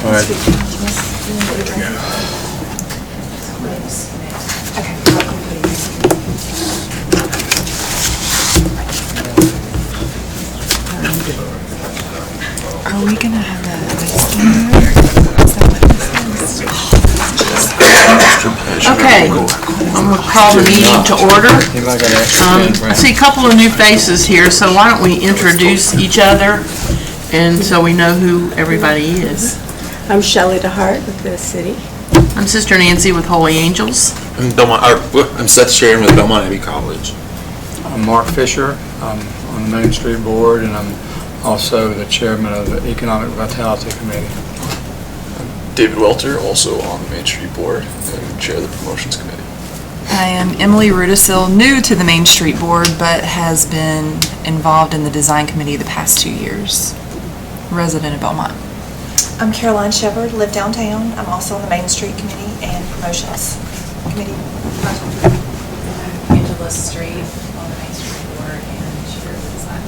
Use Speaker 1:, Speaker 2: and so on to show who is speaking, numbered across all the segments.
Speaker 1: All right.
Speaker 2: Are we gonna have that list in there? Is that what this is?
Speaker 3: Okay, I'm going to call the meeting to order. I see a couple of new faces here, so why don't we introduce each other, and so we know who everybody is.
Speaker 4: I'm Shelley DeHart with the city.
Speaker 3: I'm Sister Nancy with Holy Angels.
Speaker 1: I'm Seth Sharon with Belmont Abbey College.
Speaker 5: I'm Mark Fisher. I'm on the Main Street Board, and I'm also the chairman of the Economic Vitality Committee.
Speaker 1: David Welter, also on the Main Street Board and chair of the Promotions Committee.
Speaker 2: I am Emily Rudisil, new to the Main Street Board, but has been involved in the Design Committee the past 2 years. Resident of Belmont.
Speaker 6: I'm Caroline Shepard, live downtown. I'm also on the Main Street Committee and Promotions Committee.
Speaker 7: Angela Street on the Main Street Board and chair of the design.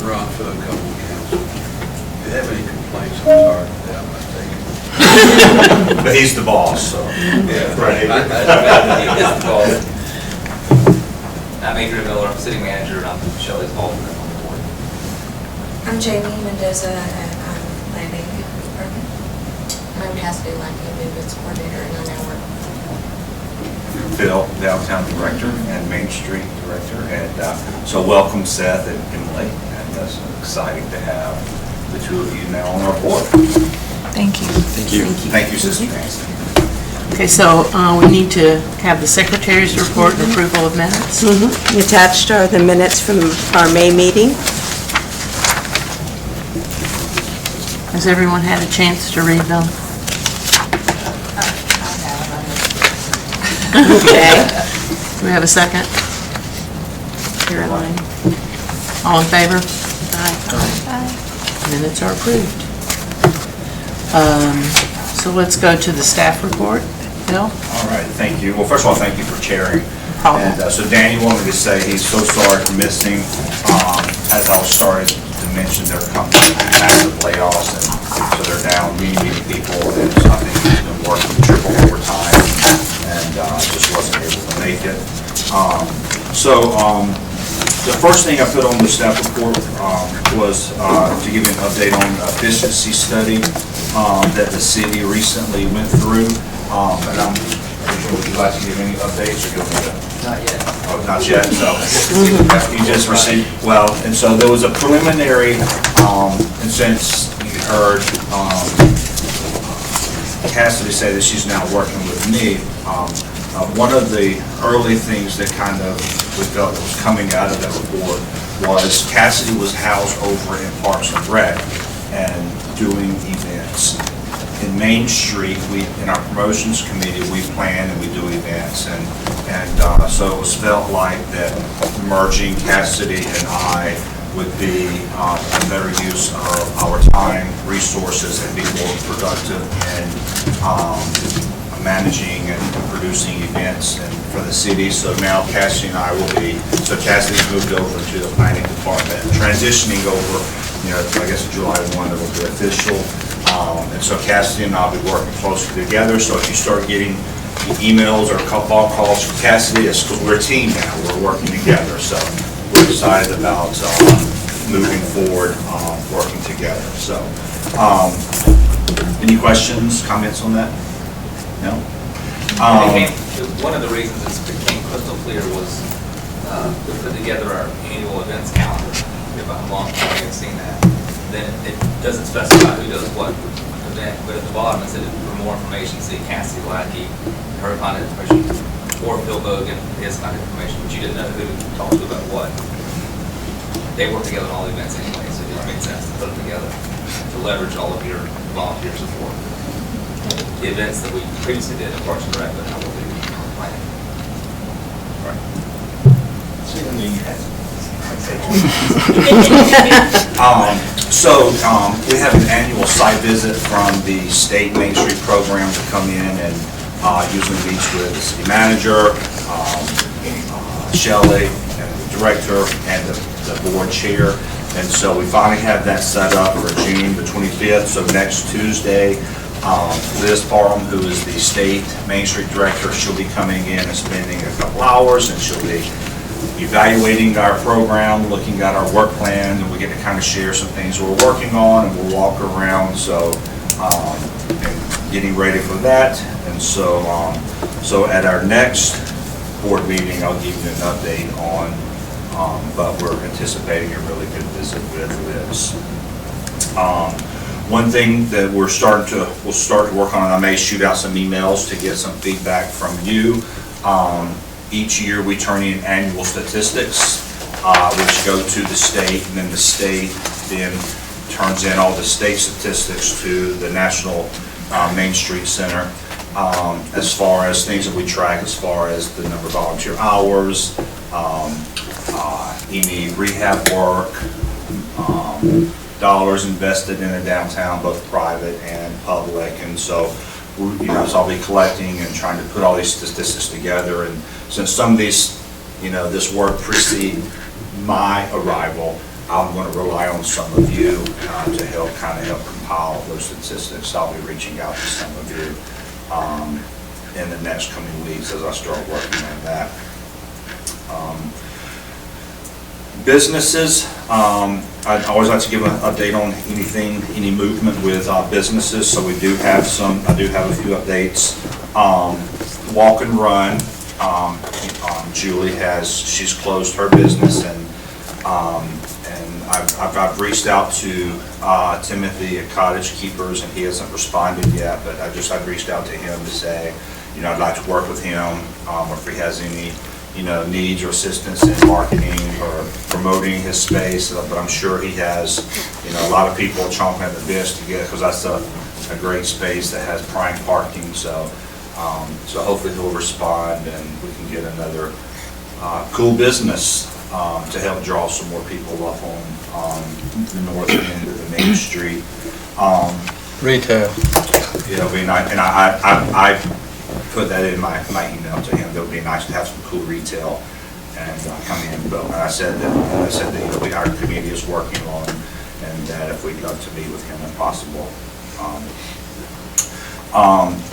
Speaker 8: Ron for the couple council. If you have any complaints, I'm sorry, I'm not taking it.
Speaker 9: But he's the boss, so.
Speaker 8: Yeah.
Speaker 9: Right.
Speaker 10: He is the boss. I'm Adrian Miller, I'm city manager, and I'm Shelley's alternate on the board.
Speaker 7: I'm Jamie Mendoza, and I'm landing department. I'm Cassidy Lackey, movements coordinator, and I now work.
Speaker 9: Bill, downtown director and Main Street director. And so welcome Seth and Emily. And it's exciting to have the two of you now on our board.
Speaker 2: Thank you.
Speaker 1: Thank you.
Speaker 9: Thank you, Sister Nancy.
Speaker 3: Okay, so we need to have the secretary's report and approval of minutes.
Speaker 4: Attached are the minutes from our May meeting.
Speaker 3: Has everyone had a chance to read them?
Speaker 4: Okay.
Speaker 3: Do we have a second? Caroline? All in favor? Aye. Minutes are approved. So let's go to the staff report. Bill?
Speaker 9: All right, thank you. Well, first of all, thank you for chairing.
Speaker 3: Problem.
Speaker 9: And so Danny wanted to say he's so sorry for missing, as I was starting to mention, their company massive layoffs, and so they're down many people, and so I think he's been working triple overtime, and just wasn't able to make it. The first thing I put on the staff report was to give you an update on the efficiency study that the city recently went through. Would you like to give any updates, or do you want me to?
Speaker 10: Not yet.
Speaker 9: Oh, not yet, so you just received, well, and so there was a preliminary, and since you heard Cassidy say that she's now working with me, one of the early things that kind of we felt that was coming out of that report was Cassidy was housed over in Parks and Rec and doing events. In Main Street, in our promotions committee, we plan and we do events, and so it was felt like that merging Cassidy and I would be a better use of our time, resources, and be more productive in managing and producing events and for the city. So now Cassidy and I will be, so Cassidy's moved over to the planning department, transitioning over, I guess July 1 it will be official. And so Cassidy and I will be working closely together. So if you start getting emails or phone calls from Cassidy, it's because we're a team now. We're working together. So we're excited about moving forward, working together. So any questions, comments on that? No?
Speaker 10: One of the reasons it became crystal clear was we put together our annual events calendar about a month ago. You haven't seen that. Then it doesn't specify who does what event, but at the bottom it said for more information, see Cassidy Lackey, her contact information, or Phil Bogan, his contact information, but you didn't know who talked to about what. They work together on all the events anyway, so it just made sense to put them together to leverage all of your volunteer support. The events that we previously did in Parks and Rec, but now we'll do planning. All right.
Speaker 9: We have an annual site visit from the state Main Street program to come in and usually meets with the city manager, Shelley, and the director, and the board chair. And so we finally have that set up for June the 25th, so next Tuesday, Liz Parham, who is the state Main Street director, she'll be coming in and spending a couple hours, and she'll be evaluating our program, looking at our work plan, and we get to kind of share some things we're working on, and we'll walk around, so, and getting ready for that. And so, so at our next board meeting, I'll give you an update on, but we're anticipating a really good visit with Liz. One thing that we'll start to work on, and I may shoot out some emails to get some feedback from you. Each year we turn in annual statistics, which go to the state, and then the state then turns in all the state statistics to the National Main Street Center, as far as things that we track, as far as the number of volunteer hours, any rehab work, dollars invested in the downtown, both private and public. And so, so I'll be collecting and trying to put all these statistics together. And since some of these, this work precede my arrival, I'm going to rely on some of you to help compile those statistics. I'll be reaching out to some of you in the next coming weeks as I start working on that. Businesses, I'd always like to give an update on any movement with businesses. So I do have a few updates. Walk and Run, Julie she's closed her business, and I've reached out to Timothy at Cottage Keepers, and he hasn't responded yet, but I've reached out to him to say, I'd like to work with him, or if he has any needs or assistance in marketing or promoting his space. But I'm sure he has, a lot of people chomping at the bit to get, because that's a great space that has prime parking. So, so hopefully he'll respond, and we can get another cool business to help draw some more people up on the north end of the Main Street.
Speaker 5: Retail.
Speaker 9: It'll be nice, and I put that in my email to him. It would be nice to have some cool retail and come in. But I said that our committee is working on, and that if we'd love to meet with him if possible.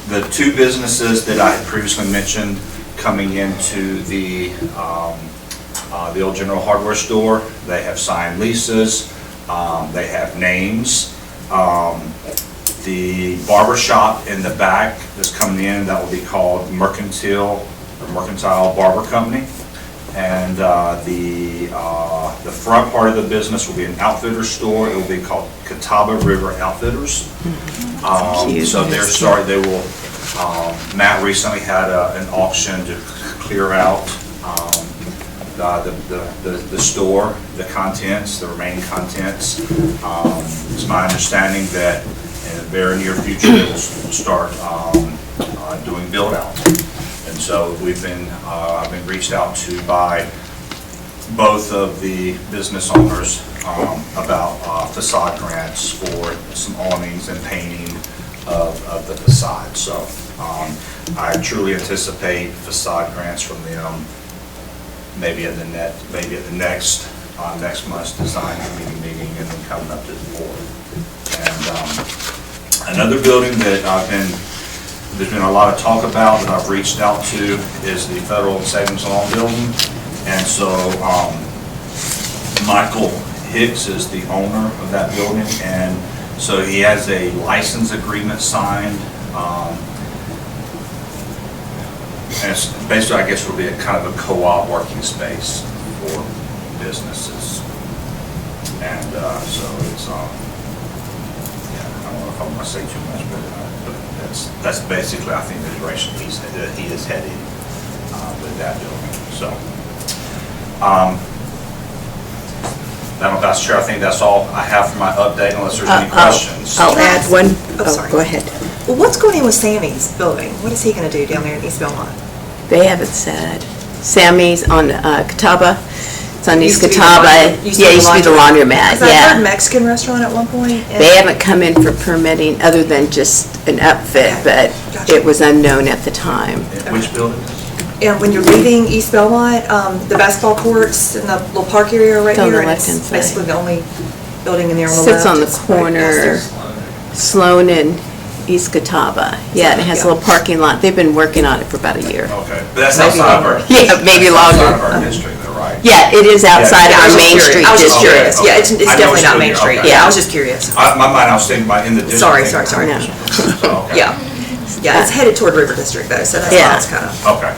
Speaker 9: The two businesses that I had previously mentioned coming into the old General Hardware store, they have signed leases. They have names. The barber shop in the back that's coming in, that will be called Mercantile Barber Company. And the front part of the business will be an outfitter store. It will be called Catawba River Outfitters. So they will, Matt recently had an auction to clear out the store, the contents, the remaining contents. It's my understanding that in the very near future, they will start doing build out. And so I've been reached out to by both of the business owners about facade grants for some awnings and painting of the facade. So I truly anticipate facade grants from them maybe at the next month's design committee meeting, and then coming up to the board. And another building that there's been a lot of talk about that I've reached out to is the Federal Savings and Loan Building. And so Michael Hicks is the owner of that building, and so he has a license agreement signed. And it's basically, I guess, will be a kind of a co-op working space for businesses. And so it's, I don't know if I want to say too much, but that's basically, I think, the direction he is headed with that building. So, I don't know if that's true. I think that's all I have for my update, unless there's any questions.
Speaker 4: I'll add one.
Speaker 6: Sorry.
Speaker 4: Go ahead.
Speaker 6: Well, what's going on with Sammy's building? What is he going to do down there in East Belmont?
Speaker 4: They haven't said. Sammy's on Catawba. It's on East
Speaker 6: Used to be the
Speaker 4: Catawba.
Speaker 6: laundry-
Speaker 4: Yeah, used to be the laundromat,
Speaker 6: Because I heard
Speaker 4: yeah.
Speaker 6: Mexican restaurant at one point. and-
Speaker 4: They haven't come in for permitting other than just an upfit,
Speaker 6: Okay,
Speaker 4: but
Speaker 6: gotcha.
Speaker 4: it was unknown at the time.
Speaker 9: Which building?
Speaker 6: And when you're leaving East Belmont, the basketball courts and the little park area right
Speaker 4: It's on
Speaker 6: here.
Speaker 4: the
Speaker 6: and it's
Speaker 4: left-hand side.
Speaker 6: basically the only building in there on the left.
Speaker 4: Sits on the
Speaker 6: It's right
Speaker 4: corner,
Speaker 6: past
Speaker 4: Sloan and East Catawba. Yeah, and it has a little parking lot. They've been working on it for about a year.
Speaker 9: Okay, but that's
Speaker 6: Maybe
Speaker 9: outside of our.
Speaker 6: longer.
Speaker 4: Yeah, maybe
Speaker 9: that's outside
Speaker 4: longer.
Speaker 9: of our district though, right?
Speaker 4: Yeah, it is outside of
Speaker 6: Yeah, I
Speaker 4: our
Speaker 6: was just
Speaker 4: Main
Speaker 6: curious.
Speaker 4: Street
Speaker 6: I was just
Speaker 4: district.
Speaker 6: curious. Yeah, it's
Speaker 9: I know
Speaker 6: definitely
Speaker 9: it's
Speaker 6: not
Speaker 9: still
Speaker 6: Main
Speaker 9: here,
Speaker 6: Street.
Speaker 9: okay.
Speaker 6: Yeah, I was just curious.
Speaker 9: My mind, I was thinking about in the district.
Speaker 6: Sorry,
Speaker 9: thinking-
Speaker 6: sorry, sorry.
Speaker 4: No.
Speaker 9: So, okay.
Speaker 6: Yeah. Yeah, it's headed toward River District though, so that's
Speaker 4: Yeah.
Speaker 6: why it's kind of.
Speaker 9: Okay.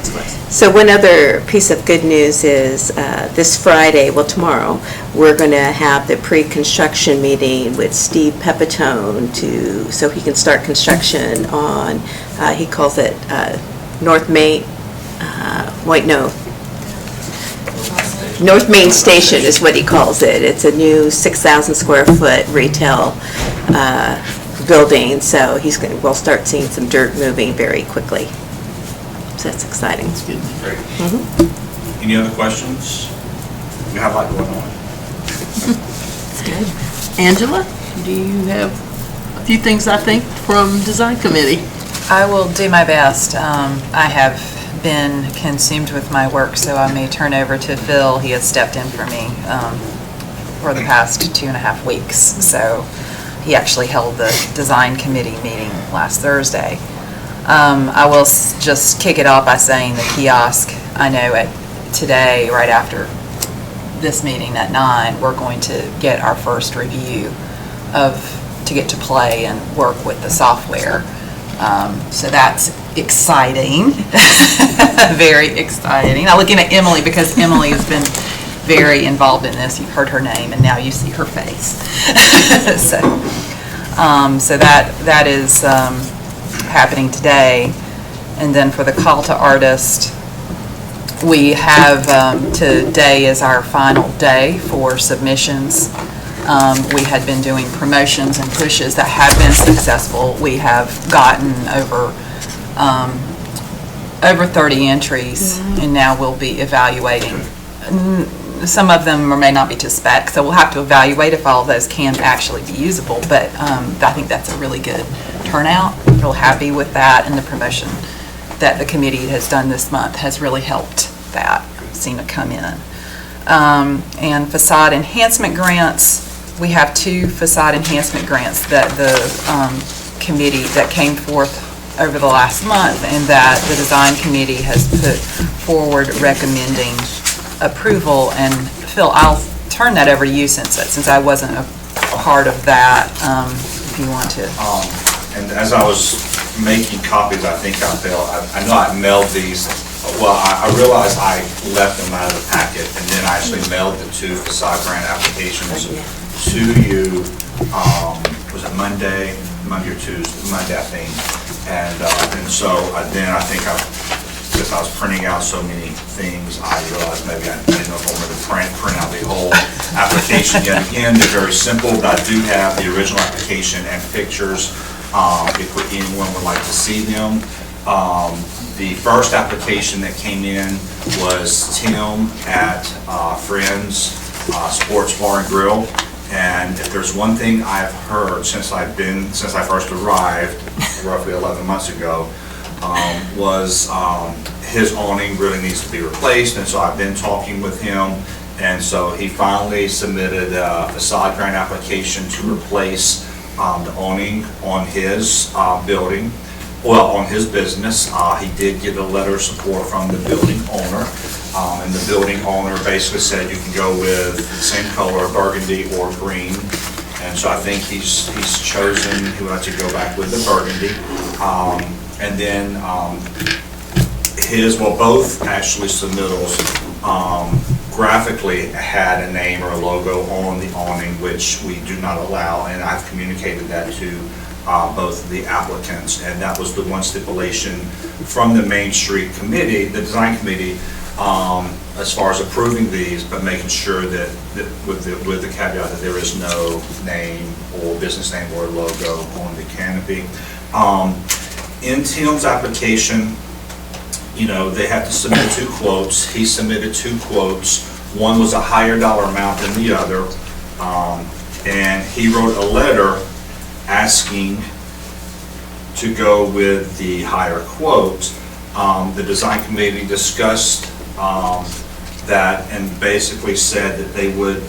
Speaker 4: So one other piece of good news is this Friday, well, tomorrow, we're going to have the pre-construction meeting with Steve Pepitone so he can start construction on, he calls it North Main, North Main Station is what he calls it. It's a new 6,000 square foot retail building, so we'll start seeing some dirt moving very quickly. So that's exciting.
Speaker 9: Great. Any other questions? We have a lot going on.
Speaker 3: That's good. Angela, do you have a few things, I think, from Design Committee?
Speaker 2: I will do my best. I have been consumed with my work, so I may turn over to Phil. He has stepped in for me for the past 2.5 weeks. So he actually held the design committee meeting last Thursday. I will just kick it off by saying the kiosk, I know today, right after this meeting at 9, we're going to get our first review to get to play and work with the software. So that's exciting, very exciting. Now looking at Emily, because Emily has been very involved in this. You've heard her name and now you see her face. So that is happening today. And then for the call to artist, we have today is our final day for submissions. We had been doing promotions and pushes that have been successful. We have gotten over 30 entries, and now we'll be evaluating. Some of them may not be to spec, so we'll have to evaluate if all of those can actually be usable, but I think that's a really good turnout. Real happy with that, and the promotion that the committee has done this month has really helped that seem to come in. And facade enhancement grants, we have 2 facade enhancement grants that the committee that came forth over the last month, and that the design committee has put forward recommending approval. And Phil, I'll turn that over to you since I wasn't a part of that, if you want to.
Speaker 9: And as I was making copies, I think I know I mailed these. Well, I realized I left them out of the packet, and then I actually mailed the 2 facade grant applications to you. Was it Monday or Tuesday? Monday, I think. And so then I think because I was printing out so many things, I realized maybe I didn't know if I wanted to print out the whole application yet again. They're very simple, but I do have the original application and pictures if anyone would like to see them. The first application that came in was Tim at Friends Sports Bar and Grill. And if there's one thing I've heard since I first arrived, roughly 11 months ago, was his awning really needs to be replaced. And so I've been talking with him. And so he finally submitted a facade grant application to replace the awning on his building. Well, on his business. He did get a letter of support from the building owner. And the building owner basically said you can go with the same color, burgundy or green. And so I think he's chosen, he would like to go back with the burgundy. And then both actually submittals graphically had a name or a logo on the awning, which we do not allow. And I've communicated that to both of the applicants, and that was the one stipulation from the Main Street Committee, the Design Committee, as far as approving these, but making sure that with the caveat that there is no name or business name or logo on the canopy. In Tim's application, they had to submit 2 quotes. He submitted 2 quotes. One was a higher dollar amount than the other, and he wrote a letter asking to go with the higher quote. The design committee discussed that and basically said that they would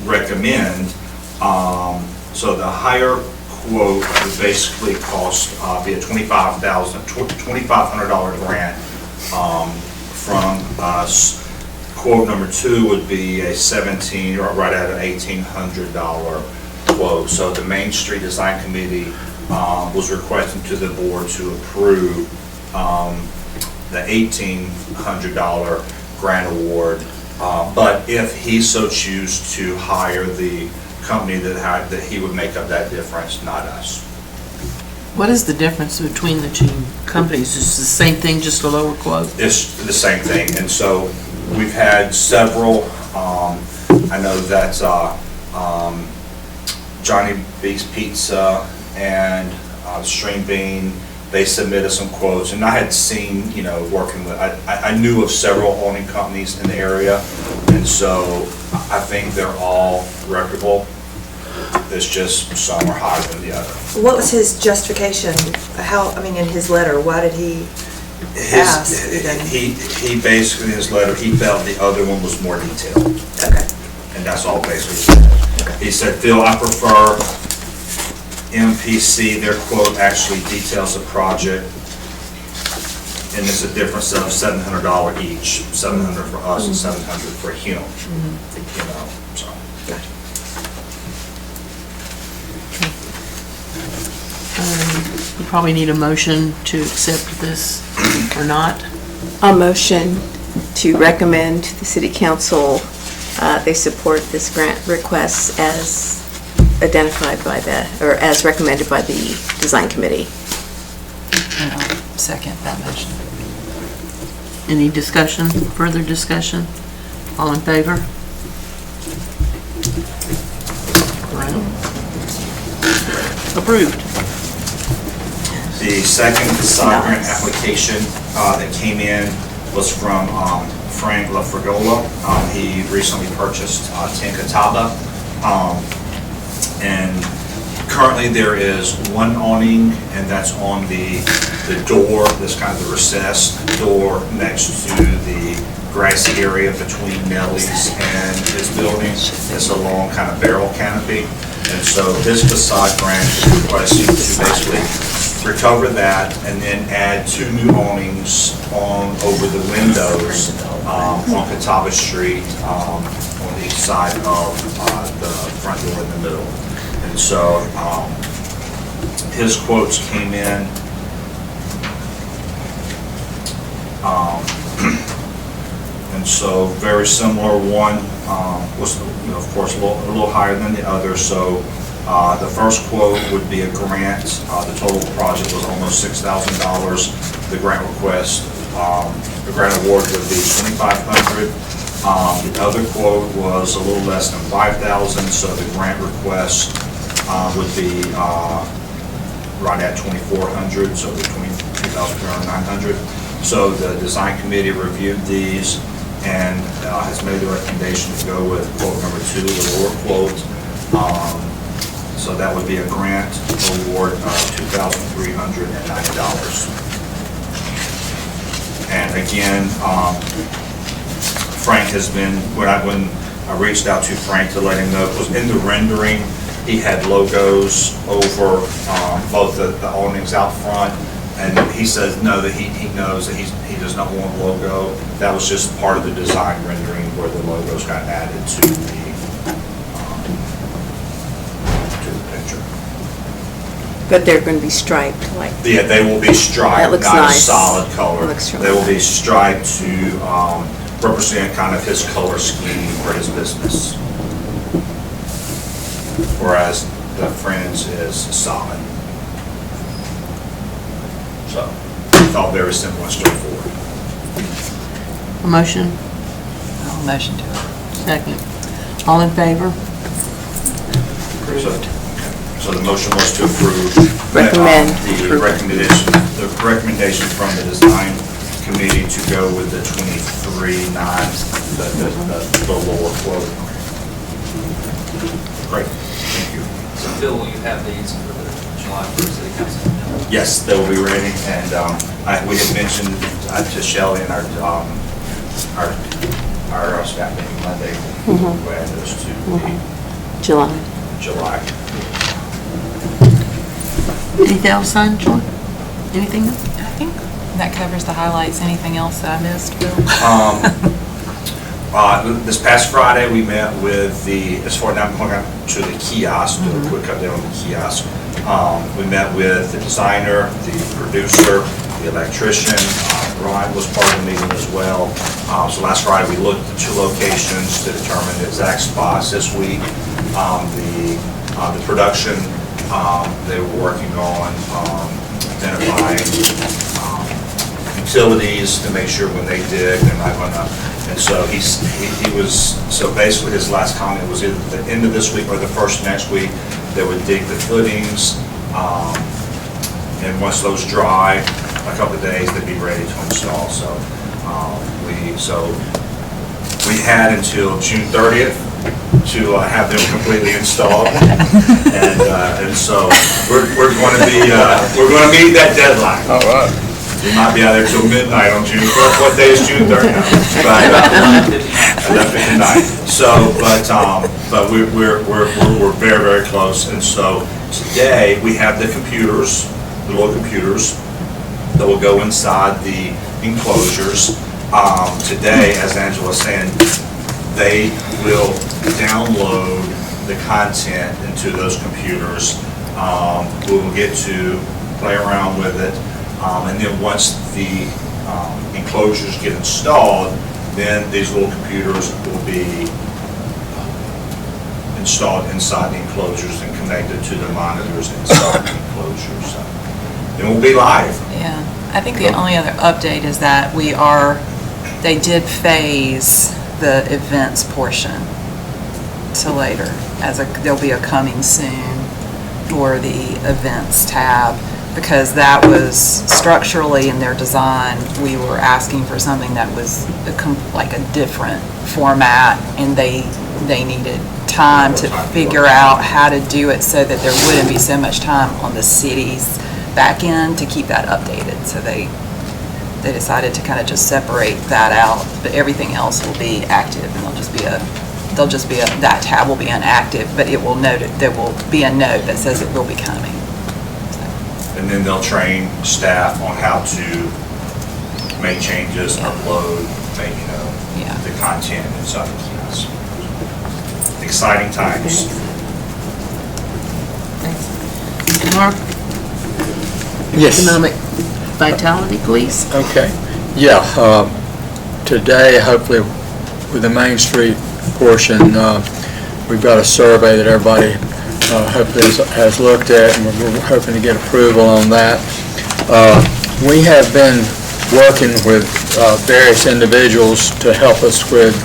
Speaker 9: recommend, so the higher quote would basically cost, be a $2,500 grant from us. Quote number 2 would be a right at an $1,800 quote. So the Main Street Design Committee was requesting to the board to approve the $1,800 grant award, but if he so choose to hire the company that he would make up that difference, not us.
Speaker 3: What is the difference between the two companies? Is it the same thing, just a lower quote?
Speaker 9: It's the same thing, and so we've had several, I know that Johnny B's Pizza and Stream Bean, they submitted some quotes, and I had seen, working with, I knew of several awning companies in the area, and so I think they're all reputable. It's just some are higher than the other.
Speaker 6: What was his justification? In his letter, why did he ask?
Speaker 9: He basically, in his letter, he felt the other one was more detailed.
Speaker 6: Okay.
Speaker 9: And that's all basically said. He said, Phil, I prefer MPC. Their quote actually details the project, and it's a difference of $700 each, $700 for us and $700 for him. So.
Speaker 3: We probably need a motion to accept this or not.
Speaker 4: A motion to recommend to the city council, they support this grant request as identified by as recommended by the design committee.
Speaker 2: And I'll second that motion.
Speaker 3: Any discussion, further discussion? All in favor? Approved.
Speaker 9: The second facade grant application that came in was from Frank LaFregola. He recently purchased 10 Catawba. And currently there is one awning, and that's on the door, this kind of the recessed door next to the grassy area between Nellie's and his building. It's a long kind of barrel canopy. And so this facade grant is requesting to basically recover that and then add 2 new awnings over the windows on Catawba Street on the east side of the front door in the middle. And so his quotes came in and so very similar. One was, of course, a little higher than the other. So the first quote would be a grant. The total project was almost $6,000. The grant request, the grant award would be $2,500. The other quote was a little less than $5,000. So the grant request would be right at $2,400. So the $22,900. So the design committee reviewed these and has made the recommendation to go with quote number 2, the lower quote. So that would be a grant award of $2,390. And again, Frank has been, when I reached out to Frank to let him know, it was in the rendering, he had logos over both the awnings out front. And he says no, that he knows that he does not want a logo. That was just part of the design rendering where the logos got added to the picture.
Speaker 4: But they're going to be striped, like.
Speaker 9: Yeah, they will be striped,
Speaker 4: That looks
Speaker 9: not
Speaker 4: nice.
Speaker 9: a solid color.
Speaker 4: Looks really
Speaker 9: They will be
Speaker 4: nice.
Speaker 9: striped to represent kind of his color scheme for his business. Whereas the Friends is solid. So, it's all very simple and straightforward.
Speaker 3: A motion?
Speaker 2: I'll motion to it.
Speaker 3: Second. All in favor?
Speaker 9: So the motion was to approve.
Speaker 4: Recommend.
Speaker 9: The recommendation from the design committee to go with the 23.9, the lower quote. Great, thank you.
Speaker 10: So Phil, will you have these for the finish line for city council?
Speaker 9: Yes, they will be ready, and we had mentioned to Shelley and our staff meeting Monday, we'll add those to
Speaker 4: July.
Speaker 9: July.
Speaker 3: Anything else on July? Anything else?
Speaker 2: I think that covers the highlights. Anything else that I missed, Bill?
Speaker 9: This past Friday, we met with now I'm going to the kiosk, do a quick update on the kiosk. We met with the designer, the producer, the electrician. Ryan was part of the meeting as well. So last Friday, we looked at 2 locations to determine the exact spots. This week, the production, they were working on identifying utilities to make sure when they dig, they're not going to. And so so basically his last comment was either the end of this week or the first of next week, they would dig the footings. And once those dry, a couple of days, they'd be ready to install. So we had until June 30th to have them completely installed. And so we're going to meet that deadline.
Speaker 5: All right.
Speaker 9: We might be out there till midnight on June. What day is June 30th? But 11:59. So, but we're very, very close. And so today we have the computers, the little computers that will go inside the enclosures. Today, as Angela was saying, they will download the content into those computers. We will get to play around with it. And then once the enclosures get installed, then these little computers will be installed inside the enclosures and connected to the monitors inside the enclosures. So then we'll be live.
Speaker 2: Yeah, I think the only other update is that they did phase the events portion to later, there'll be a coming soon for the events tab, because that was structurally in their design, we were asking for something that was like a different format, and they needed time to figure out how to do it so that there wouldn't be so much time on the city's back end to keep that updated. So they decided to kind of just separate that out, but everything else will be active, and that tab will be inactive, but there will be a note that says it will be coming.
Speaker 9: And then they'll train staff on how to make changes, upload, the content inside the kiosk. Exciting times.
Speaker 3: Mark?
Speaker 5: Yes.
Speaker 3: Economic vitality, please.
Speaker 5: Okay. Yeah. Today, hopefully, with the Main Street portion, we've got a survey that everybody hopefully has looked at, and we're hoping to get approval on that. We have been working with various individuals to help us with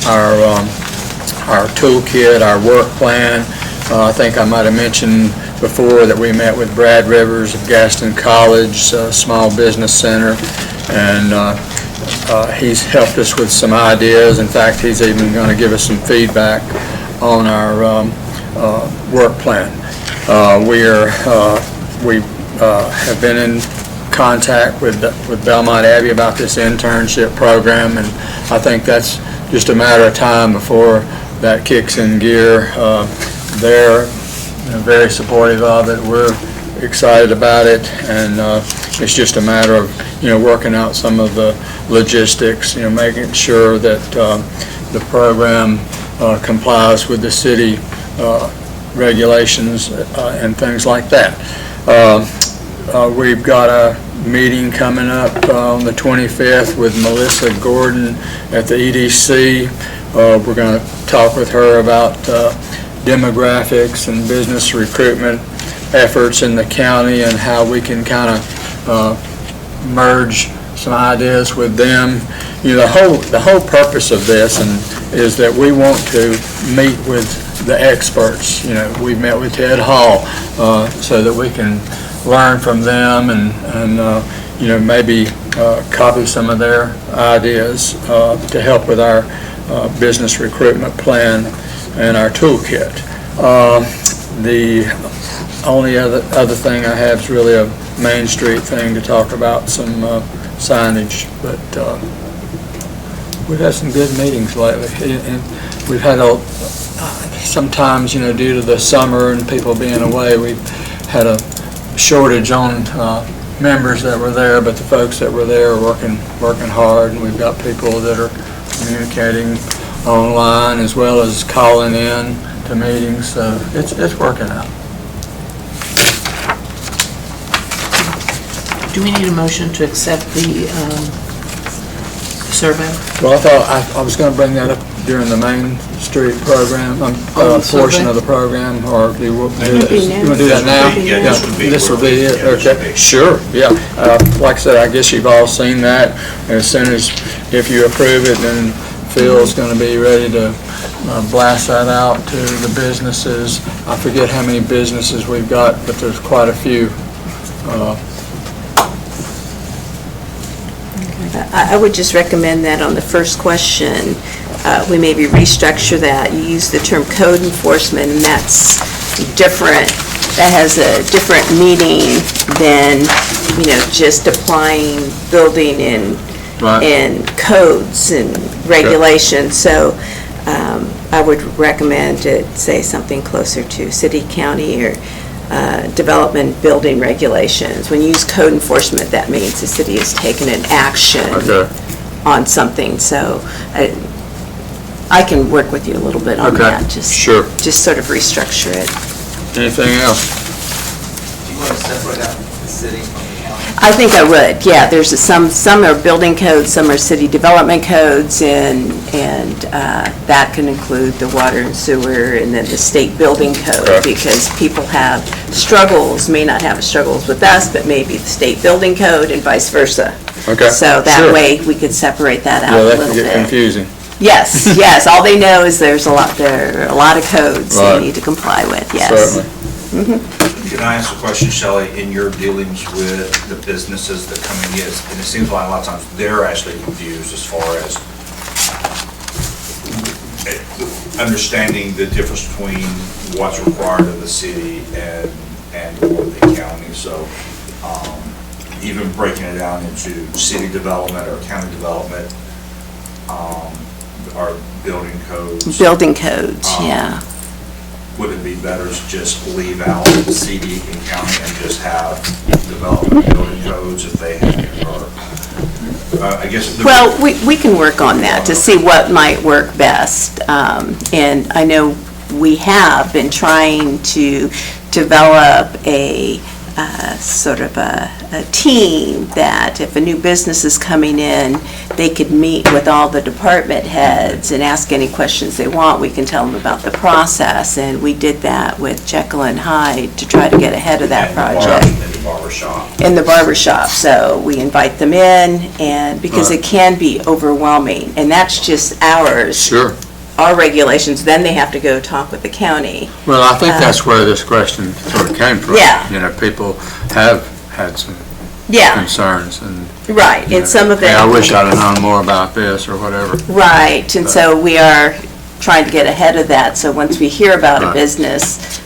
Speaker 5: our toolkit, our work plan. I think I might have mentioned before that we met with Brad Rivers of Gaston College Small Business Center, and he's helped us with some ideas. In fact, he's even going to give us some feedback on our work plan. We have been in contact with Belmont Abbey about this internship program, and I think that's just a matter of time before that kicks in gear. They're very supportive of it. We're excited about it, and it's just a matter of working out some of the logistics, making sure that the program complies with the city regulations and things like that. We've got a meeting coming up on the 25th with Melissa Gordon at the EDC. We're going to talk with her about demographics and business recruitment efforts in the county and how we can kind of merge some ideas with them. The whole purpose of this is that we want to meet with the experts. We've met with Ted Hall so that we can learn from them and maybe copy some of their ideas to help with our business recruitment plan and our toolkit. The only other thing I have is really a Main Street thing to talk about, some signage, but we've had some good meetings lately, and we've had sometimes, due to the summer and people being away, we've had a shortage on members that were there, but the folks that were there are working hard, and we've got people that are communicating online as well as calling in to meetings, so it's working out.
Speaker 3: Do we need a motion to accept the survey?
Speaker 5: Well, I thought I was going to bring that up during the Main Street program, portion of the program, or do you want to do that now?
Speaker 9: Yeah,
Speaker 5: This would be it,
Speaker 9: yeah, this would
Speaker 5: okay.
Speaker 9: be.
Speaker 5: Sure, yeah. Like I said, I guess you've all seen that. As soon as, if you approve it, then Phil's going to be ready to blast that out to the businesses. I forget how many businesses we've got, but there's quite a few.
Speaker 4: I would just recommend that on the first question, we maybe restructure that. You use the term code enforcement, and that's different. That has a different meaning than, just applying building and codes and regulations. So I would recommend it say something closer to city, county, or development building regulations. When you use code enforcement, that means the city has taken an action on something. So I can work with you a little bit on that. Just sort of restructure it.
Speaker 5: Anything else?
Speaker 10: Do you want to separate out the city from the county?
Speaker 4: I think I would, yeah. There's some are building codes, some are city development codes, and that can include the water and sewer, and then the state building code, because people have struggles, may not have struggles with us, but maybe the state building code and vice versa.
Speaker 5: Okay.
Speaker 4: So that way we could separate that out a little bit.
Speaker 5: Yeah, that can get confusing.
Speaker 4: Yes, yes. All they know is there are a lot of codes they need to comply with, yes.
Speaker 5: Certainly.
Speaker 9: Can I ask a question, Shelley? In your dealings with the businesses that come in, and it seems like a lot of times they're actually confused as far as understanding the difference between what's required of the city and or the county. So even breaking it down into city development or county development, or building codes.
Speaker 4: Building codes, yeah.
Speaker 9: Would it be better to just leave out CD and county and just have development building codes if they have, or, I guess.
Speaker 4: Well, we can work on that to see what might work best. And I know we have been trying to develop a sort of a team that if a new business is coming in, they could meet with all the department heads and ask any questions they want. We can tell them about the process, and we did that with Jekyll and Hyde to try to get ahead of that project.
Speaker 9: In the barber shop.
Speaker 4: In the barber shop. So we invite them in, and because it can be overwhelming, and that's just ours.
Speaker 5: Sure.
Speaker 4: Our regulations, then they have to go talk with the county.
Speaker 5: Well, I think that's where this question sort of came from.
Speaker 4: Yeah.
Speaker 5: People have had some concerns, and
Speaker 4: Right, and some of it.
Speaker 5: hey, I wish I'd have known more about this or whatever.
Speaker 4: Right, and so we are trying to get ahead of that. So once we hear about a business,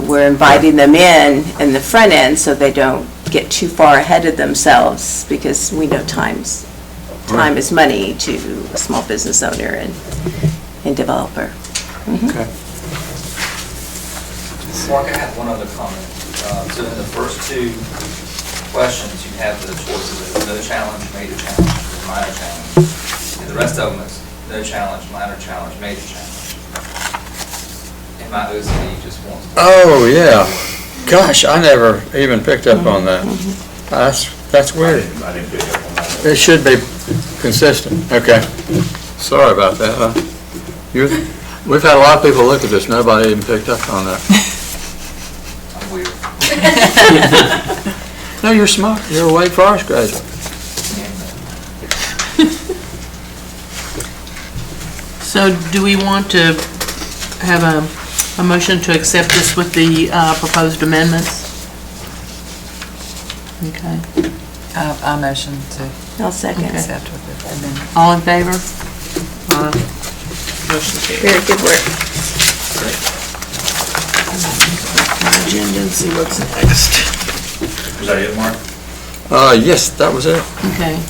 Speaker 4: we're inviting them in the front end so they don't get too far ahead of themselves, because we know time is money to a small business owner and developer.
Speaker 5: Okay.
Speaker 10: Mark, I have one other comment. So in the first two questions, you have the choices of no challenge, major challenge, or minor challenge. And the rest of them is no challenge, minor challenge, major challenge. And my OCD just wants to.
Speaker 5: Oh, yeah. Gosh, I never even picked up on that. That's weird.
Speaker 9: I didn't pick up on that.
Speaker 5: It should be consistent. Okay. Sorry about that, huh? We've had a lot of people look at this, nobody even picked up on that.
Speaker 10: I'm weird.
Speaker 5: No, you're smart. You're a Wake Forest graduate.
Speaker 3: So do we want to have a motion to accept this with the proposed amendments? Okay.
Speaker 2: I motion to
Speaker 4: I'll second.
Speaker 2: accept with the amendment.
Speaker 3: All in favor? Motion carries.
Speaker 4: Very good work.
Speaker 3: agenda and see what's next.
Speaker 9: Was that it, Mark?
Speaker 5: Yes, that was it.
Speaker 3: Okay.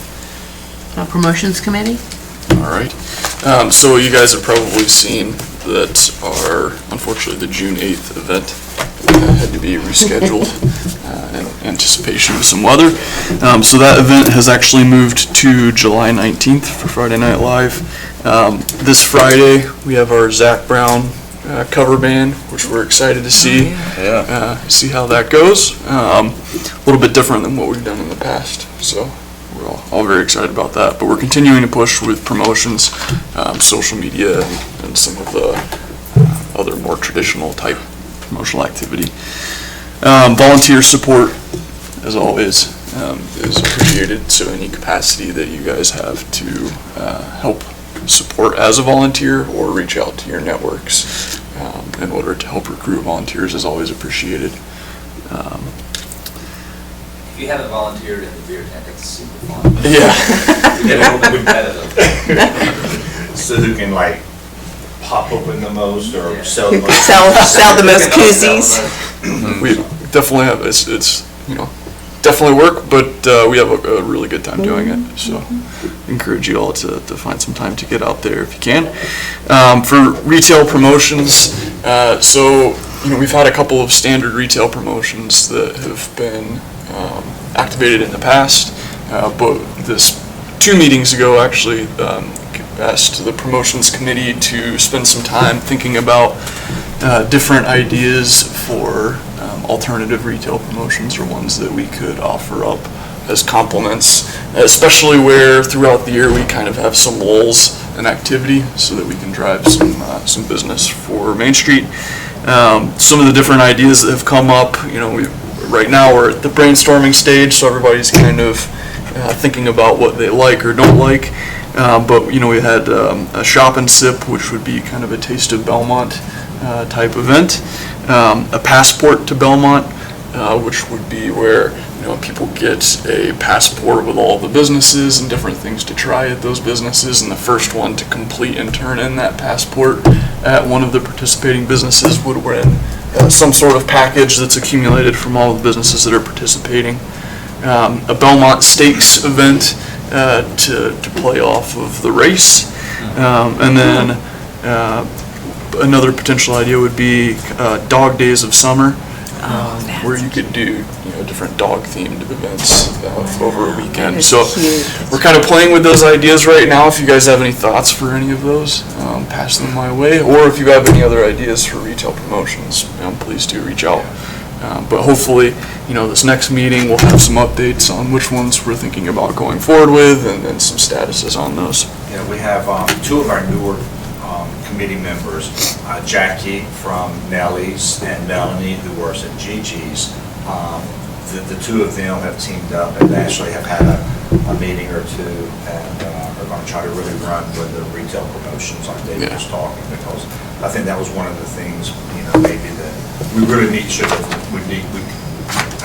Speaker 3: Promotions committee?
Speaker 1: All right. So you guys have probably seen that unfortunately, the June 8th event had to be rescheduled in anticipation of some weather. So that event has actually moved to July 19th for Friday Night Live. This Friday, we have our Zach Brown cover band, which we're excited to see. See how that goes. A little bit different than what we've done in the past. So we're all very excited about that. But we're continuing to push with promotions, social media, and some of the other more traditional type promotional activity. Volunteer support, as always, is appreciated. So any capacity that you guys have to help support as a volunteer or reach out to your networks in order to help recruit volunteers is always appreciated.
Speaker 10: If you haven't volunteered in the beer tent, it's super fun.
Speaker 1: Yeah.
Speaker 10: Get a little bit competitive.
Speaker 9: So who can like pop open the most or sell the
Speaker 4: Who can
Speaker 9: most?
Speaker 4: sell the most koozies?
Speaker 1: We definitely have, it's definitely work, but we have a really good time doing it. So encourage you all to find some time to get out there if you can. For retail promotions, so we've had a couple of standard retail promotions that have been activated in the past, but this 2 meetings ago actually asked the promotions committee to spend some time thinking about different ideas for alternative retail promotions or ones that we could offer up as complements, especially where throughout the year we kind of have some lulls in activity so that we can drive some business for Main Street. Some of the different ideas that have come up, right now we're at the brainstorming stage, so everybody's kind of thinking about what they like or don't like. But we had a shop and sip, which would be kind of a taste of Belmont type event. A passport to Belmont, which would be where people get a passport with all the businesses and different things to try at those businesses, and the first one to complete and turn in that passport at one of the participating businesses would win some sort of package that's accumulated from all the businesses that are participating. A Belmont Stakes event to play off of the race, and then another potential idea would be Dog Days of Summer, where you could do different dog-themed events over a weekend. So we're kind of playing with those ideas right now. If you guys have any thoughts for any of those, pass them my way. Or if you have any other ideas for retail promotions, please do reach out. But hopefully, this next meeting we'll have some updates on which ones we're thinking about going forward with, and then some statuses on those.
Speaker 9: Yeah, we have 2 of our newer committee members, Jackie from Nellie's and Melanie, who works at Gigi's. The 2 of them have teamed up and actually have had a meeting or 2 and are going to try to really run with the retail promotions like David was talking, because I think that was one of the things, maybe that we really I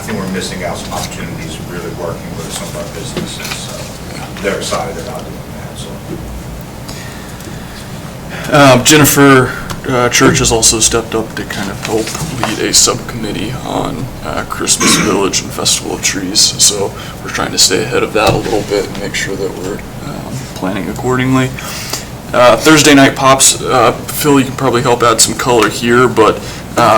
Speaker 9: think we're missing out some opportunities really working with some of our businesses. So they're excited about doing that. So.
Speaker 1: Jennifer Church has also stepped up to kind of help lead a subcommittee on Christmas Village and Festival of Trees. So we're trying to stay ahead of that a little bit and make sure that we're planning accordingly. Thursday night pops, Phil, you can probably help add some color here, but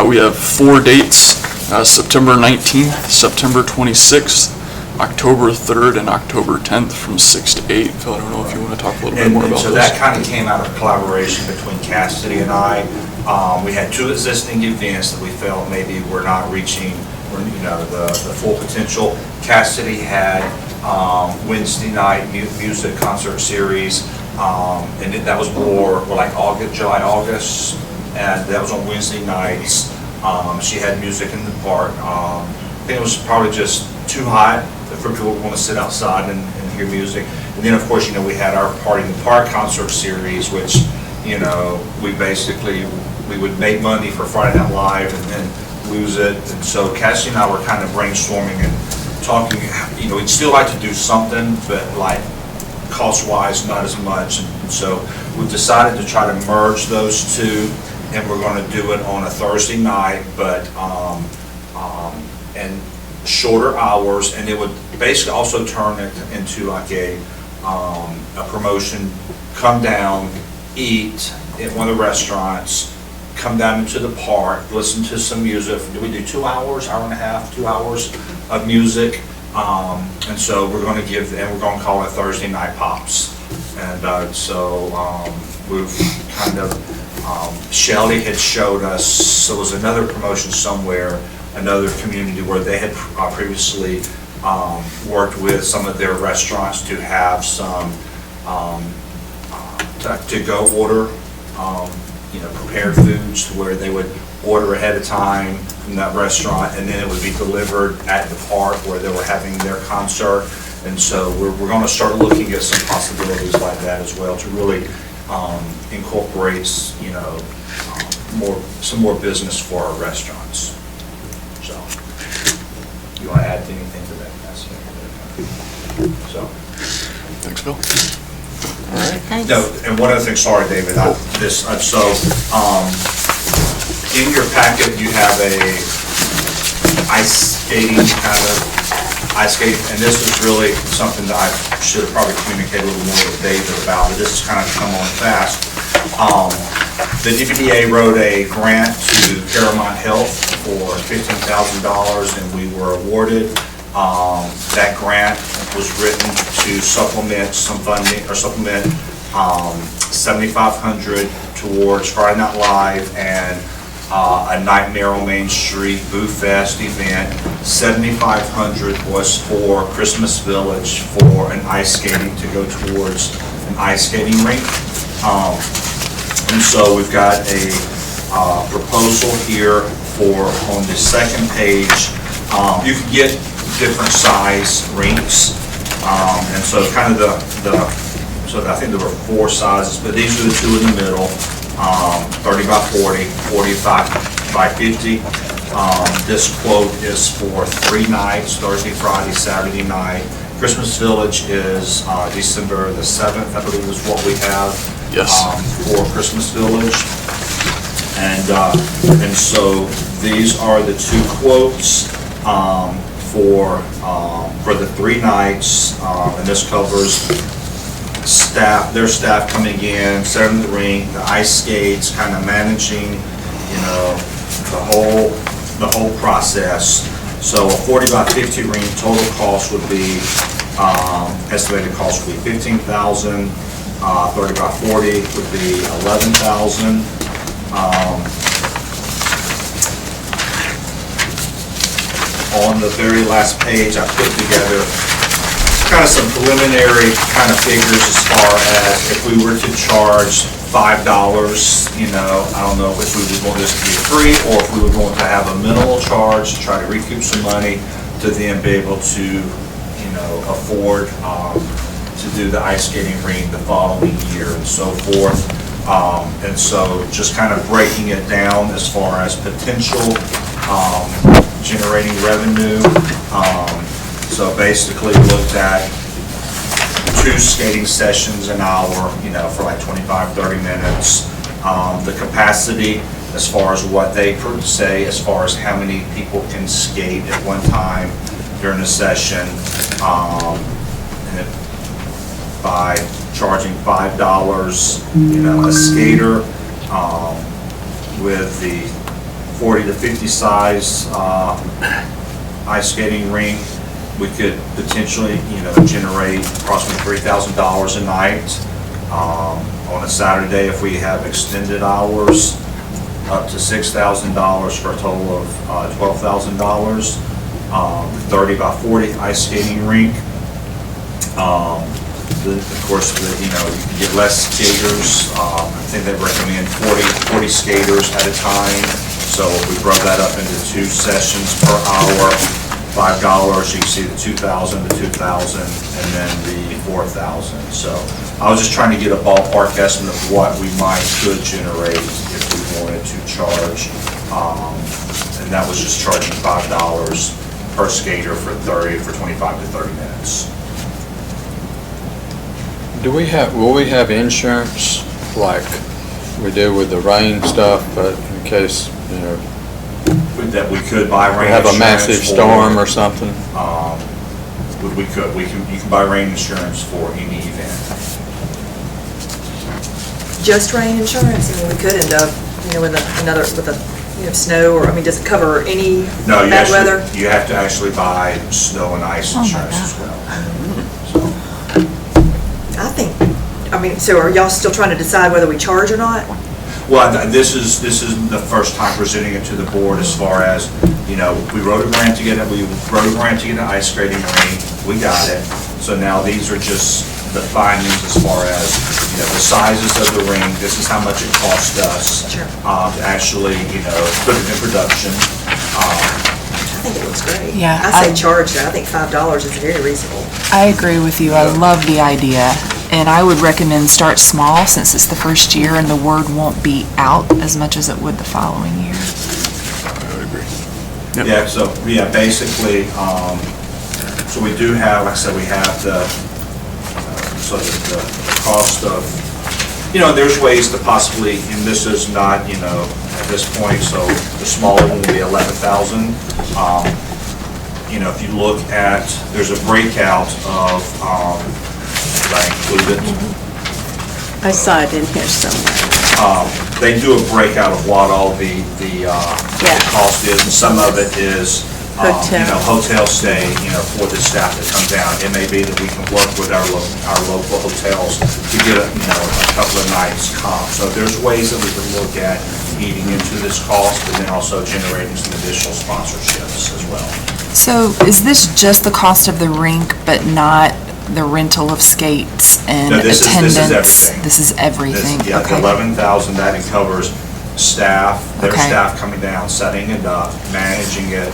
Speaker 1: we have 4 dates, September 19th, September 26th, October 3rd, and October 10th from 6 to 8. Phil, I don't know if you want to talk a little bit more about
Speaker 9: so
Speaker 1: those.
Speaker 9: that kind of came out of collaboration between Cassidy and I. We had 2 existing events that we felt maybe were not reaching the full potential. Cassidy had Wednesday night music concert series, and that was more like July, August, and that was on Wednesday nights. She had music in the park. I think it was probably just too hot for people who want to sit outside and hear music. And then, of course, we had our Party in the Park concert series, which, we would make money for Friday Night Live and then lose it. And so Cassie and I were kind of brainstorming and talking, we'd still like to do something, but like cost-wise, not as much. And so we've decided to try to merge those 2, and we're going to do it on a Thursday night, but and shorter hours, and it would basically also turn it into like a promotion, come down, eat at one of the restaurants, come down into the park, listen to some music. Do we do 2 hours, hour and a half, 2 hours of music? And so we're going to we're going to call it Thursday Night Pops. And so we've kind of, Shelley had showed us, so it was another promotion somewhere, another community where they had previously worked with some of their restaurants to have some to-go order, prepared foods, to where they would order ahead of time from that restaurant, and then it would be delivered at the park where they were having their concert. And so we're going to start looking at some possibilities like that as well to really incorporate, some more business for our restaurants. So, you want to add anything to that? So.
Speaker 1: Thanks, Bill.
Speaker 3: All right, thanks.
Speaker 9: No, and one other thing, sorry, David, in your packet, you have a ice skating and this is really something that I should have probably communicated a little more with David about, but this has kind of come on fast. The DPDA wrote a grant to Paramount Health for $15,000, and we were awarded. That grant was written to supplement some funding, or supplement $7,500 towards Friday Night Live and a Nightmare on Main Street Boo Fest event. $7,500 was for Christmas Village for an ice skating, to go towards an ice skating rink. And so we've got a proposal here for, on the second page, you can get different size rinks. And so kind of so I think there were 4 sizes, but these are the 2 in the middle. 30 by 40, 45 by 50. This quote is for 3 nights, Thursday, Friday, Saturday night. Christmas Village is December the 7th, I believe is what we have.
Speaker 1: Yes.
Speaker 9: For Christmas Village. And so these are the 2 quotes for the 3 nights, and this covers their staff coming in, setting the rink, the ice skates, kind of managing, the whole process. So a 40 by 50 rink total cost would be, estimated cost would be $15,000. 30 by 40 would be $11,000. On the very last page, I put together kind of some preliminary kind of figures as far as if we were to charge $5, I don't know if we would want this to be free or if we would want to have a minimal charge to try to recoup some money to then be able to, afford to do the ice skating rink the following year and so forth. And so just kind of breaking it down as far as potential generating revenue. So basically looked at 2 skating sessions an hour, for like 25, 30 minutes. The capacity as far as what they say, as far as how many people can skate at one time during a session. And by charging $5, a skater with the 40 to 50 size ice skating rink, we could potentially, generate approximately $3,000 a night. On a Saturday, if we have extended hours, up to $6,000 for a total of $12,000. 30 by 40 ice skating rink. Of course, you can get less skaters. I think they recommend 40 skaters at a time. So if we broke that up into 2 sessions per hour, $5, you can see the 2,000, the 2,000, and then the 4,000. So I was just trying to get a ballpark estimate of what we could generate if we wanted to charge. And that was just charging $5 per skater for 25 to 30 minutes.
Speaker 5: Will we have insurance like we do with the rain stuff, but in case,
Speaker 9: We that we could buy rain
Speaker 5: Have
Speaker 9: insurance.
Speaker 5: a massive storm or something.
Speaker 9: You can buy rain insurance for any event.
Speaker 6: Just rain insurance? I mean, we could end up, with snow, or, does it cover any
Speaker 9: No,
Speaker 6: bad weather?
Speaker 9: you have to actually buy snow and ice insurance as well.
Speaker 6: I think, so are y'all still trying to decide whether we charge or not?
Speaker 9: Well, this is the first time presenting it to the board as far as, we wrote a grant to get an ice skating rink, we got it. So now these are just the findings as far as, the sizes of the ring, this is how much it cost us
Speaker 6: Sure.
Speaker 9: to actually, put it in production.
Speaker 6: I think it looks great.
Speaker 2: Yeah,
Speaker 6: I say charge, though. I think $5 is very reasonable.
Speaker 2: I agree with you. I love the idea. And I would recommend start small since it's the first year and the word won't be out as much as it would the following year.
Speaker 1: I would agree. Yep.
Speaker 9: Yeah, so, basically, so we do have, like I said, we have the cost of, there's ways to possibly, and this is not, at this point, so the smaller one will be 11,000. If you look at, there's a breakout of, did I include it?
Speaker 4: I saw it in here somewhere.
Speaker 9: They do a breakout of what all the cost is, and some of it is, hotel stay, for the staff that come down. It may be that we can work with our local hotels to get a couple of nights comp. So there's ways that we can look at eating into this cost, and then also generating some additional sponsorships as well.
Speaker 2: So is this just the cost of the rink, but not the rental of skates and
Speaker 9: No, this
Speaker 2: attendance?
Speaker 9: is everything.
Speaker 2: This is everything.
Speaker 9: The
Speaker 2: Okay.
Speaker 9: 11,000, that covers staff, their
Speaker 2: Okay.
Speaker 9: staff coming down, setting it up, managing it,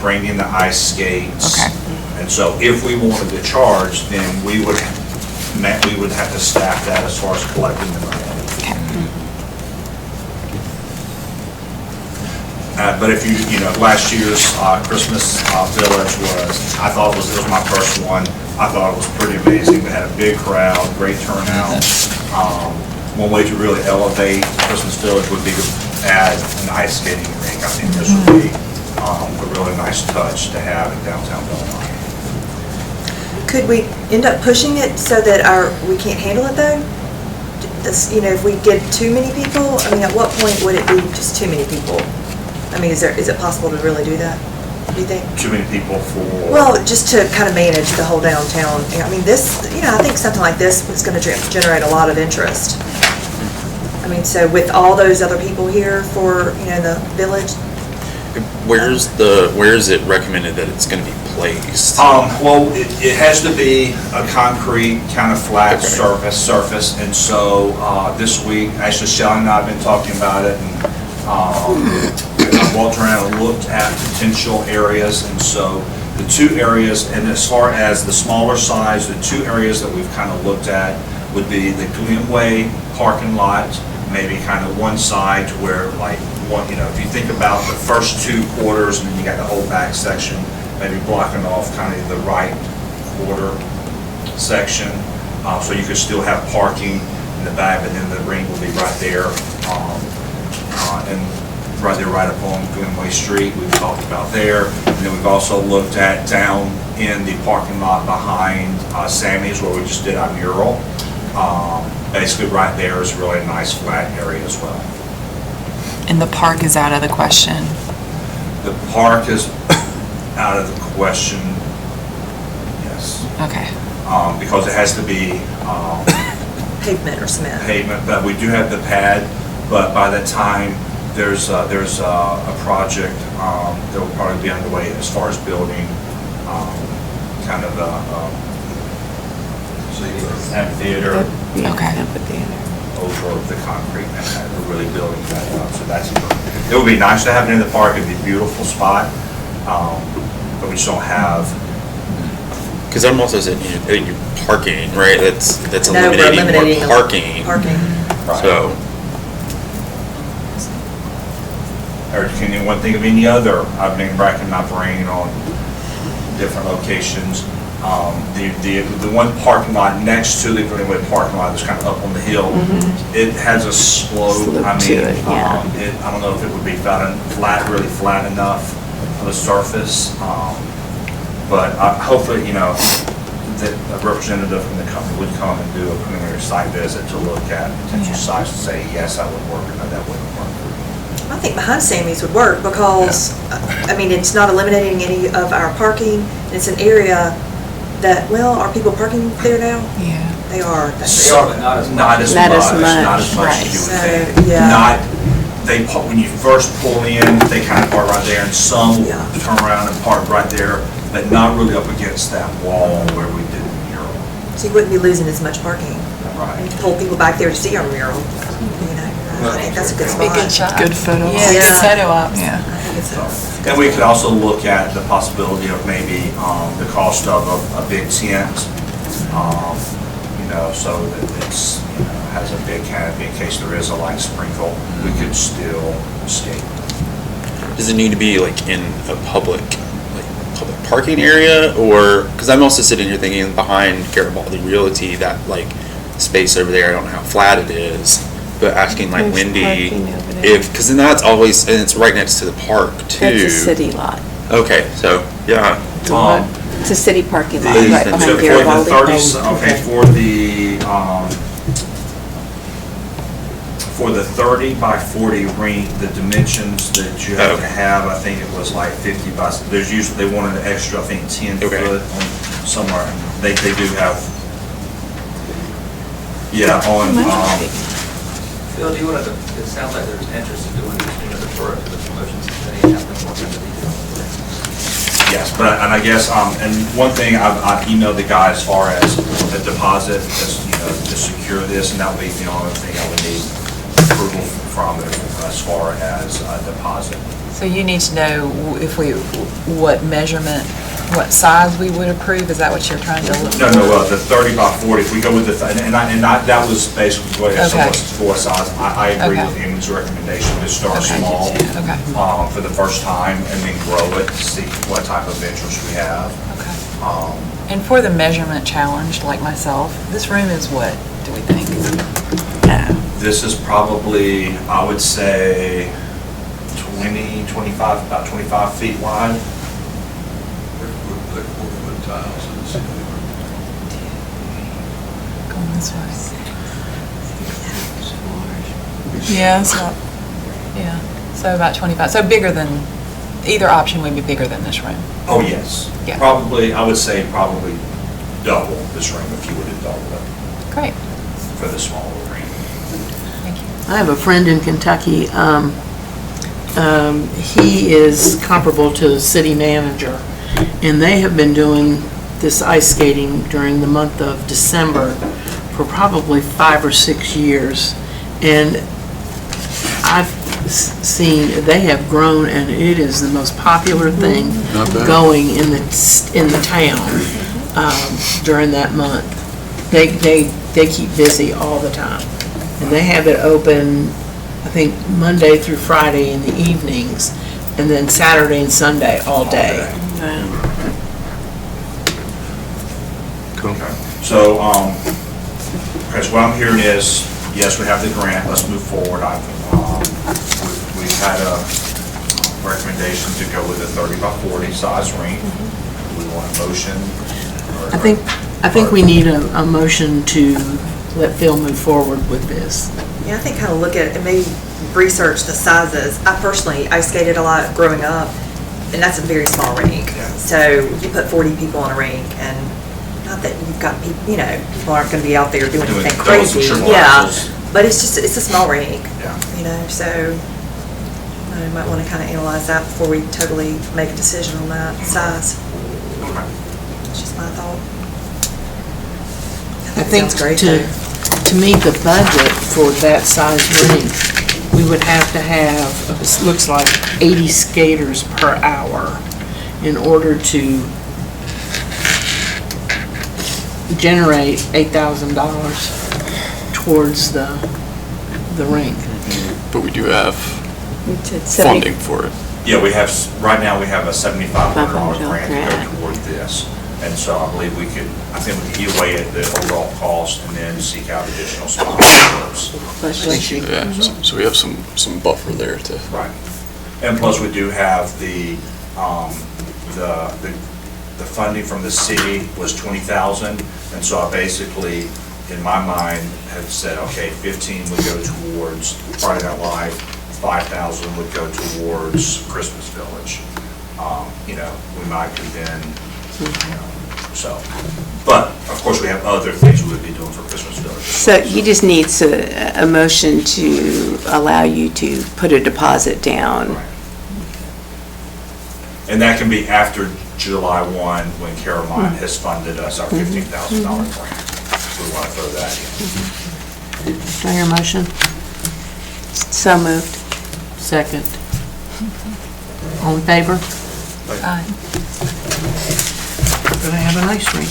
Speaker 9: bringing the ice skates.
Speaker 2: Okay.
Speaker 9: And so if we wanted to charge, then we would have to staff that as far as collecting the money.
Speaker 2: Okay.
Speaker 9: But if last year's Christmas Village I thought it was my first one. I thought it was pretty amazing. We had a big crowd, great turnout. One way to really elevate Christmas Village would be to add an ice skating rink. I think this would be a really nice touch to have in downtown Belmont.
Speaker 6: Could we end up pushing it so that we can't handle it, though? If we get too many people, at what point would it be just too many people? Is it possible to really do that, do you think?
Speaker 9: Too many people for...
Speaker 6: Well, just to kind of manage the whole downtown. I think something like this is going to generate a lot of interest. So with all those other people here for, the village.
Speaker 11: Where is it recommended that it's going to be placed?
Speaker 9: Well, it has to be a concrete kind of flat surface, and so this week, actually Shelley and I have been talking about it, and I walked around and looked at potential areas, and so the two areas, and as far as the smaller size, the two areas that we've kind of looked at would be the Glenway parking lot, maybe kind of one side to where if you think about the first two quarters and then you got the whole back section, maybe blocking off kind of the right quarter section, so you could still have parking in the back, but then the ring will be right there, and right there, right up on Glenway Street. We've talked about there, and then we've also looked at down in the parking lot behind Sammy's where we just did our mural. Basically, right there is really a nice flat area as well.
Speaker 2: And the park is out of the question.
Speaker 9: The park is out of the question, yes.
Speaker 2: Okay.
Speaker 9: Because it has to be
Speaker 6: Pavement or cement.
Speaker 9: pavement, but we do have the pad, but by that time, there's a project that will probably be underway as far as building kind of amphitheater
Speaker 2: Okay.
Speaker 9: over the concrete, and we're really building that up. So it would be nice to have it in the park. It'd be a beautiful spot, but we just don't have.
Speaker 11: Because I'm also saying you're parking, right? That's
Speaker 6: No, we're
Speaker 11: eliminating more parking.
Speaker 6: Parking.
Speaker 9: Right.
Speaker 11: So.
Speaker 9: Or can anyone think of any other? I've been racking my brain on different locations. The one parking lot next to the Greenway parking lot that's kind of up on the hill, it has a slope.
Speaker 4: Slope
Speaker 9: I
Speaker 4: to
Speaker 9: mean,
Speaker 4: it, yeah.
Speaker 9: I don't know if it would be really flat enough on the surface, but hopefully, that a representative from the company would come and do a preliminary site visit to look at potential sites and say, yes, that would work, or no, that wouldn't work.
Speaker 6: I think behind Sammy's would work because, I mean, it's not eliminating any of our parking. It's an area that, well, are people parking there now?
Speaker 2: Yeah.
Speaker 6: They are.
Speaker 10: They are, but not as much.
Speaker 9: Not as
Speaker 4: Not
Speaker 9: much,
Speaker 4: as much,
Speaker 9: not as much as you would
Speaker 6: right.
Speaker 9: think.
Speaker 6: So, yeah.
Speaker 9: When you first pull in, they kind of park right there, and some will
Speaker 6: Yeah.
Speaker 9: turn around and park right there, but not really up against that wall where we did the mural.
Speaker 6: So you wouldn't be losing as much parking.
Speaker 9: Right.
Speaker 6: And pull people back there to see our mural. I think that's a good
Speaker 2: Be a
Speaker 6: spot.
Speaker 2: good shot.
Speaker 3: Good photo.
Speaker 2: Yeah, good
Speaker 6: Yeah.
Speaker 2: photo ops.
Speaker 3: Yeah.
Speaker 6: I think it's a-
Speaker 9: And we could also look at the possibility of maybe the cost of a big tent, so that it's, has a big canopy in case there is a light sprinkle, we could still escape.
Speaker 11: Does it need to be like in a public parking area, or, because I'm also sitting here thinking behind Garibaldi Realty, that like space over there, I don't know how flat it is, but asking like
Speaker 4: There's
Speaker 11: Wendy
Speaker 4: parking over there.
Speaker 11: because then that's always, and it's right next to the park too.
Speaker 4: That's a city lot.
Speaker 11: Okay, so, yeah.
Speaker 4: It's a city parking lot
Speaker 9: The-
Speaker 4: right
Speaker 9: so
Speaker 4: behind
Speaker 9: for the
Speaker 4: Garibaldi.
Speaker 9: 30 by 40 ring, the dimensions that you have to have, I think it was like 50 by, there's usually, they wanted an extra, I think 10
Speaker 11: Okay.
Speaker 9: foot on somewhere. They do have, on,
Speaker 10: Phil, do you want to, it sounds like there's interest in doing this, defer it to the promotions committee and have them work into detail.
Speaker 9: yes, but, and I guess, and one thing I've emailed the guy as far as the deposit, to secure this, and that would be the only thing I would need approval from it as far as deposit.
Speaker 2: So you need to know what measurement, what size we would approve? Is that what you're trying to look?
Speaker 9: No, the 30 by 40, if we go with the, that was basically what I said
Speaker 2: Okay.
Speaker 9: was for size. I agree
Speaker 2: Okay.
Speaker 9: with Amy's recommendation to start
Speaker 2: Okay.
Speaker 9: small
Speaker 2: Okay.
Speaker 9: for the first time and then grow it, see what type of interest we have.
Speaker 2: Okay. And for the measurement challenge, like myself, this room is what, do we think?
Speaker 9: This is probably, I would say, about 25 feet wide.
Speaker 8: We'll put 4-foot tiles in the ceiling.
Speaker 2: Going this way. Yeah, so about 25, so bigger than, either option would be bigger than this room.
Speaker 9: Oh, yes.
Speaker 2: Yeah.
Speaker 9: Probably, I would say probably double this room if you were to double it
Speaker 2: Great,
Speaker 9: for the smaller room.
Speaker 2: thank you.
Speaker 3: I have a friend in Kentucky. He is comparable to the city manager, and they have been doing this ice skating during the month of December for probably 5 or 6 years. And I've seen, they have grown, and it is the most popular thing
Speaker 1: Not bad.
Speaker 3: going in the town during that month. They keep busy all the time. And they have it open, I think, Monday through Friday in the evenings, and then Saturday and Sunday all day.
Speaker 1: Cool.
Speaker 9: So, Chris, what I'm hearing is, yes, we have the grant, let's move forward. We've had a recommendation to go with a 30 by 40 size rink. Do we want a motion?
Speaker 3: I think we need a motion to let Phil move forward with this.
Speaker 6: Yeah, I think kind of look at, and maybe research the sizes. I personally, I skated a lot growing up, and that's a very small rink.
Speaker 9: Yeah.
Speaker 6: So you put 40 people on a rink, and not that you've got people, people aren't going to be out there doing
Speaker 9: Doing
Speaker 6: anything
Speaker 9: doubles and
Speaker 6: crazy.
Speaker 9: triple
Speaker 6: Yeah,
Speaker 9: axles.
Speaker 6: but it's a small rink.
Speaker 9: Yeah.
Speaker 6: So I might want to kind of analyze that before we totally make a decision on that size. It's just my thought.
Speaker 3: I think
Speaker 6: Sounds great,
Speaker 3: to
Speaker 6: though.
Speaker 3: meet the budget for that size rink, we would have to have, it looks like 80 skaters per hour in order to generate $8,000 towards the rink.
Speaker 1: But we do have
Speaker 4: It's
Speaker 1: funding for it.
Speaker 9: Yeah, we have, right now, we have a $7,500
Speaker 4: $500
Speaker 9: grant to
Speaker 4: grant.
Speaker 9: go toward this. And so I believe we could evaluate the overall cost and then seek out additional sponsors.
Speaker 1: Yeah, so we have some buffer there to.
Speaker 9: Right. And plus, we do have the funding from the city was $20,000, and so I basically, in my mind, have said, okay, 15 would go towards Friday Night Live, 5,000 would go towards Christmas Village. We might could then, so. But, of course, we have other things we would be doing for Christmas Village.
Speaker 4: So he just needs a motion to allow you to put a deposit down.
Speaker 9: Right. And that can be after July 1, when Caroline has funded us our $15,000 grant. We want to throw that in.
Speaker 3: Do I hear a motion?
Speaker 4: So moved.
Speaker 3: Second. All in favor?
Speaker 2: Aye.
Speaker 3: Gonna have an ice rink.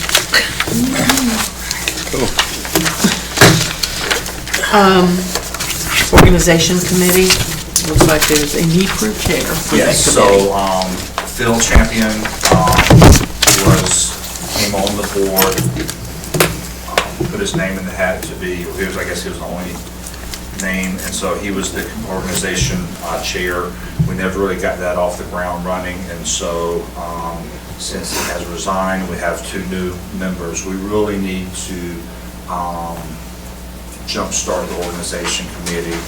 Speaker 3: Organization committee, looks like there's a need for a chair for that
Speaker 9: Yes,
Speaker 3: committee.
Speaker 9: so Phil Champion came on the board, put his name in the hat to be, I guess he was the only name, and so he was the organization chair. We never really got that off the ground running, and so since he has resigned, we have 2 new members. We really need to jumpstart the organization committee,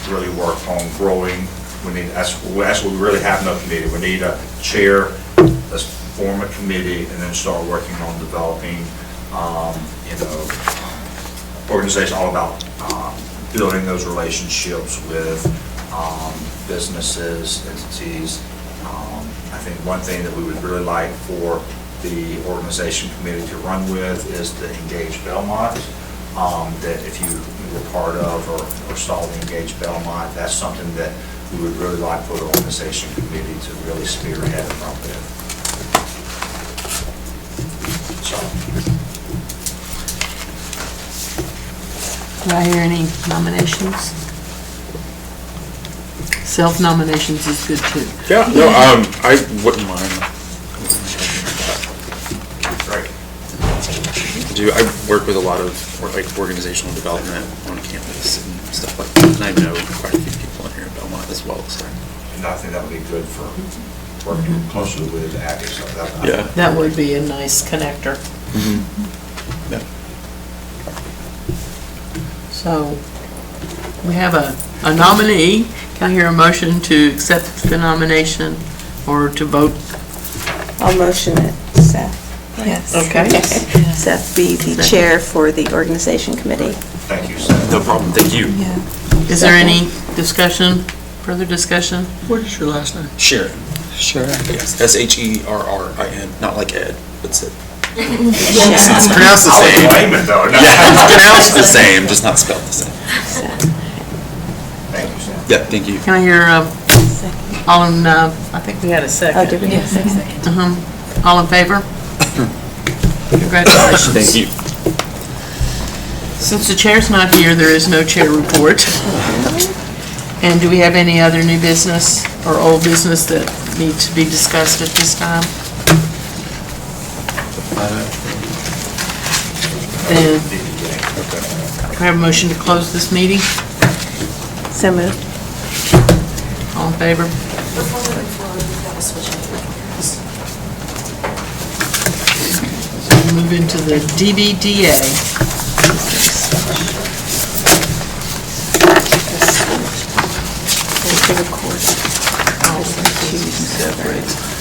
Speaker 9: really work on growing. We really have no committee. We need a chair, let's form a committee, and then start working on developing, organization all about building those relationships with businesses, entities. I think one thing that we would really like for the organization committee to run with is the Engage Belmont, that if you were part of or saw the Engage Belmont, that's something that we would really like for the organization committee to really spearhead and run with. So.
Speaker 3: Do I hear any nominations? Self-nominations is good too.
Speaker 11: Yeah, no, I wouldn't mind.
Speaker 9: Great.
Speaker 11: I work with a lot of organizational development on campus and stuff like that, and I know quite a few people in here in Belmont as well, so.
Speaker 9: And I think that would be good for working closely with ADJOURNMENT. So
Speaker 11: Yeah.
Speaker 3: That would be a nice connector.
Speaker 11: Yeah.
Speaker 3: So, we have a nominee. Can I hear a motion to accept the nomination or to vote?
Speaker 4: I'll motion it, Seth.
Speaker 2: Yes.
Speaker 3: Okay.
Speaker 4: Seth be the chair for the organization committee.
Speaker 9: Thank you, Seth.
Speaker 11: No problem, thank you.
Speaker 2: Yeah.
Speaker 3: Is there any discussion, further discussion?
Speaker 5: What is your last name?
Speaker 11: Sharon.
Speaker 5: Sharon.
Speaker 11: Yes, Sherrin, not like Ed, but Sid. It's pronounced the
Speaker 9: I
Speaker 11: same.
Speaker 9: would blame it though. No.
Speaker 11: Yeah, it's pronounced the same, just not spelled the same.
Speaker 9: Thank you, Seth.
Speaker 11: Yeah, thank you.
Speaker 3: Can I hear, all in, I think we had a second.
Speaker 4: Oh, did we have a second?
Speaker 3: All in favor? Congratulations.
Speaker 11: Thank you.
Speaker 3: Since the chair's not here, there is no chair report. And do we have any other new business or old business that needs to be discussed at this time? Then, can I have a motion to close this meeting?
Speaker 4: So moved.
Speaker 3: All in favor?
Speaker 7: Before we move forward, we've got to switch it.
Speaker 3: We'll move into the DBDA.
Speaker 4: There's the recording. There's two separate.